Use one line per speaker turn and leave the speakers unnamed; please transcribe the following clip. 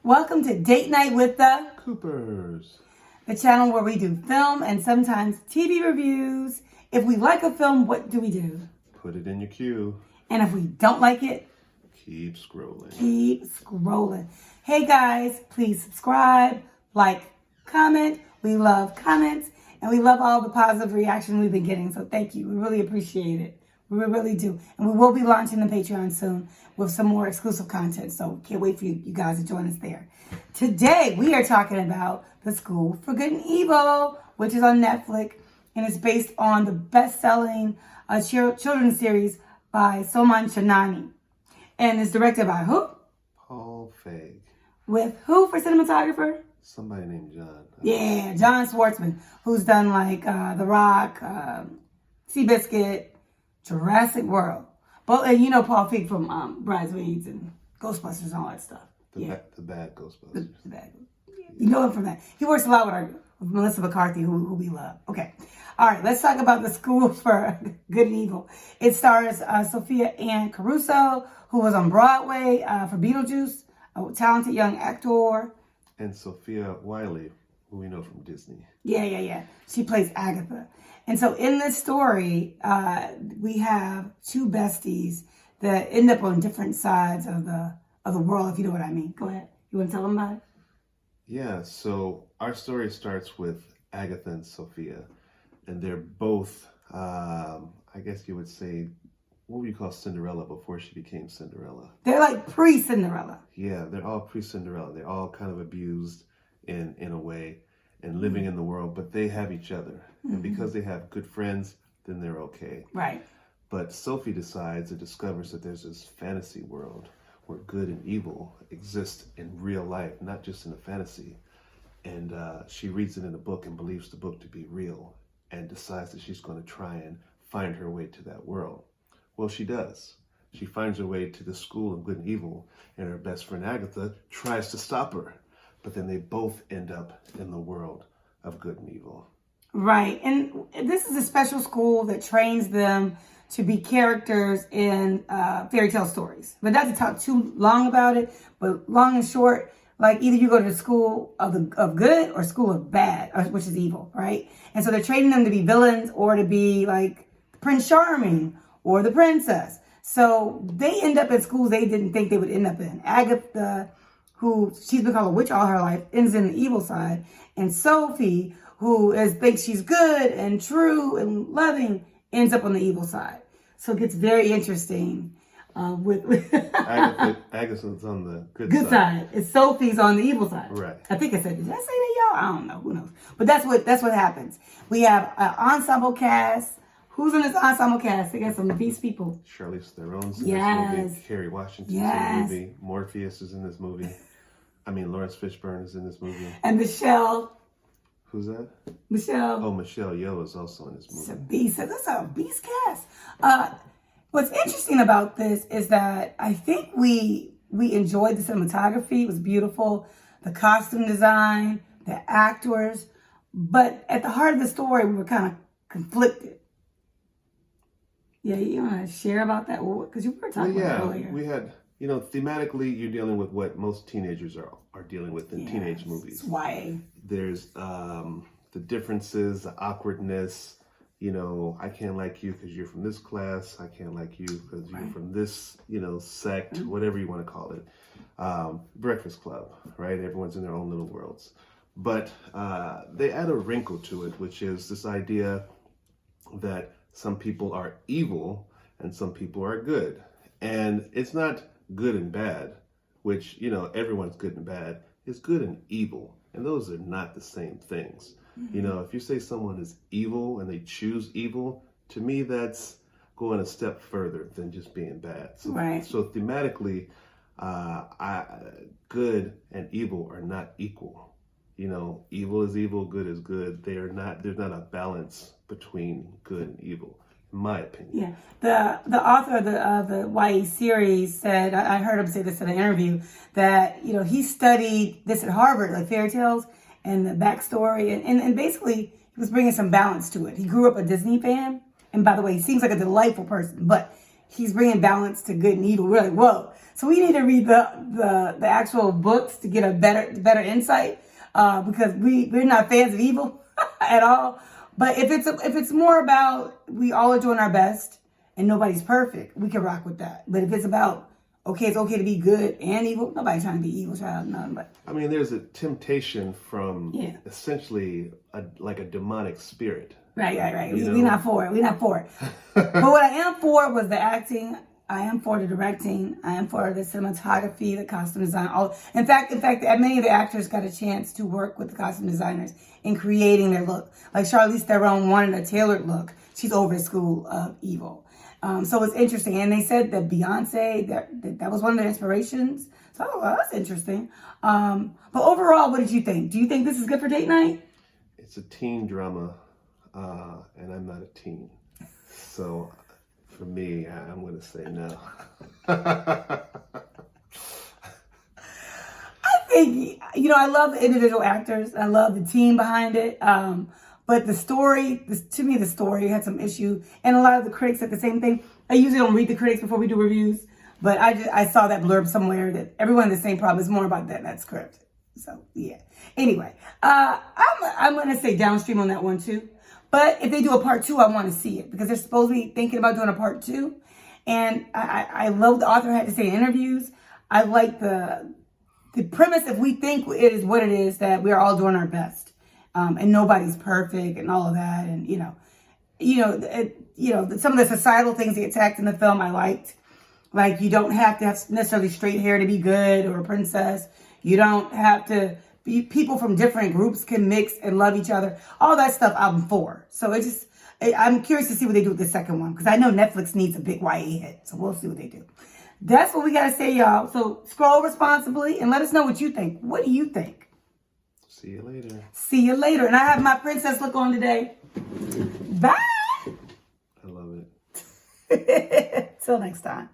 Welcome to Date Night with the
Coopers,
the channel where we do film and sometimes TV reviews. If we like a film, what do we do?
put it in your queue.
And if we don't like it,
Keep scrolling.
keep scrolling. Hey guys, please subscribe, like, comment. We love comments and we love all the positive reaction we've been getting. So thank you. We really appreciate it. We really do. And we will be launching the Patreon soon with some more exclusive content. So can't wait for you guys to join us there. Today, we are talking about The School for Good and Evil, which is on Netflix. And it's based on the best-selling children's series by Soman Shanani. And it's directed by who?
Paul Feig.
With who for cinematographer?
Somebody named John.
Yeah, John Schwartzman, who's done like The Rock, Seabiscuit, Jurassic World. But and you know Paul Feig from Bridesmaids and Ghostbusters and all that stuff.
The bad Ghostbusters.
The bad. You know him from that. He works a lot with Melissa McCarthy, who we love. Okay. All right, let's talk about The School for Good and Evil. It stars Sophia and Caruso, who was on Broadway for Beetlejuice, a talented young actor.
And Sophia Wiley, who we know from Disney.
Yeah. She plays Agatha. And so in this story, we have two besties that end up on different sides of the world, if you know what I mean. Go ahead. You want to tell them about it?
Yeah, so our story starts with Agatha and Sophia. And they're both, I guess you would say, what would you call Cinderella before she became Cinderella?
They're like pre-Cinderella.
Yeah, they're all pre-Cinderella. They're all kind of abused in a way and living in the world, but they have each other. And because they have good friends, then they're okay.
Right.
But Sophie decides and discovers that there's this fantasy world where good and evil exist in real life, not just in a fantasy. And she reads it in a book and believes the book to be real and decides that she's going to try and find her way to that world. Well, she does. She finds her way to the school of good and evil, and her best friend Agatha tries to stop her. But then they both end up in the world of good and evil.
Right. And this is a special school that trains them to be characters in fairy tale stories. But not to talk too long about it, but long and short, like either you go to the school of good or school of bad, which is evil, right? And so they're training them to be villains or to be like Prince Charming or the princess. So they end up at schools they didn't think they would end up in. Agatha, who she's been called a witch all her life, ends in the evil side. And Sophie, who thinks she's good and true and loving, ends up on the evil side. So it gets very interesting with
Agatha's on the good
side. It's Sophie's on the evil side.
Right.
I think I said, did I say that, y'all? I don't know. Who knows? But that's what happens. We have an ensemble cast. Who's in this ensemble cast? They got some beast people.
Charlize Theron's in
Yes.
this movie. Kerry Washington's in
Yes.
the movie. Morpheus is in this movie. Lawrence Fishburne is in this movie.
And Michelle.
Who's that?
Michelle.
Oh, Michelle Yeoh is also in this
It's a
movie.
beast. That's a beast cast. What's interesting about this is that I think we enjoyed the cinematography. It was beautiful. The costume design, the actors. But at the heart of the story, we were kind of conflicted. Yeah, you want to share about that? Because you were talking about it earlier.
We had, thematically, you're dealing with what most teenagers are dealing with in teenage movies.
Why?
There's the differences, the awkwardness. I can't like you because you're from this class. I can't like you because you're from this, sect, whatever you want to call it. Breakfast Club, right? Everyone's in their own little worlds. But they add a wrinkle to it, which is this idea that some people are evil and some people are good. And it's not good and bad, which, everyone's good and bad. It's good and evil. And those are not the same things. If you say someone is evil and they choose evil, to me, that's going a step further than just being bad. So,
right.
So thematically, good and evil are not equal. Evil is evil, good is good. There's not a balance between good and evil, in my opinion.
Yeah. The author of the YA series said, I heard him say this in an interview, that, he studied this at Harvard, like fairy tales and the backstory. And basically, he was bringing some balance to it. He grew up a Disney fan. And by the way, he seems like a delightful person. But he's bringing balance to good and evil. We're like, whoa. So we need to read the actual books to get a better insight, because we're not fans of evil at all. But if it's more about we all are doing our best and nobody's perfect, we can rock with that. But if it's about, okay, it's okay to be good and evil, nobody's trying to be evil, child, none. But
I mean, there's a temptation from essentially like a demonic spirit.
Right. We're not for it. But what I am for was the acting. I am for the directing. I am for the cinematography, the costume design. In fact, many of the actors got a chance to work with the costume designers in creating their look. Like Charlize Theron wanted a tailored look. She's over the school of evil. So it's interesting. And they said that Beyonce, that was one of their inspirations. So that's interesting. But overall, what did you think? Do you think this is good for date night?
It's a teen drama, and I'm not a teen. So for me, I'm going to say no.
I think, I love the individual actors. I love the team behind it. But the story, to me, the story had some issue. And a lot of the critics said the same thing. I usually don't read the critics before we do reviews. But I saw that blurb somewhere that everyone has the same problem. It's more about that script. So, yeah. Anyway, I'm going to say downstream on that one, too. But if they do a part 2, I want to see it. Because they're supposed to be thinking about doing a part 2. And I love what the author had to say in interviews. I like the premise, if we think it is what it is, that we're all doing our best. And nobody's perfect and all of that. And, some of the societal things they attacked in the film I liked. Like, you don't have to have necessarily straight hair to be good or a princess. You don't have to be, people from different groups can mix and love each other. All that stuff I'm for. So I'm curious to see what they do with the second one. Because I know Netflix needs a big YA hit. So we'll see what they do. That's what we got to say, y'all. So scroll responsibly and let us know what you think. What do you think?
See you later.
See you later. And I have my princess look on today. Bye.
I love it.
Till next time.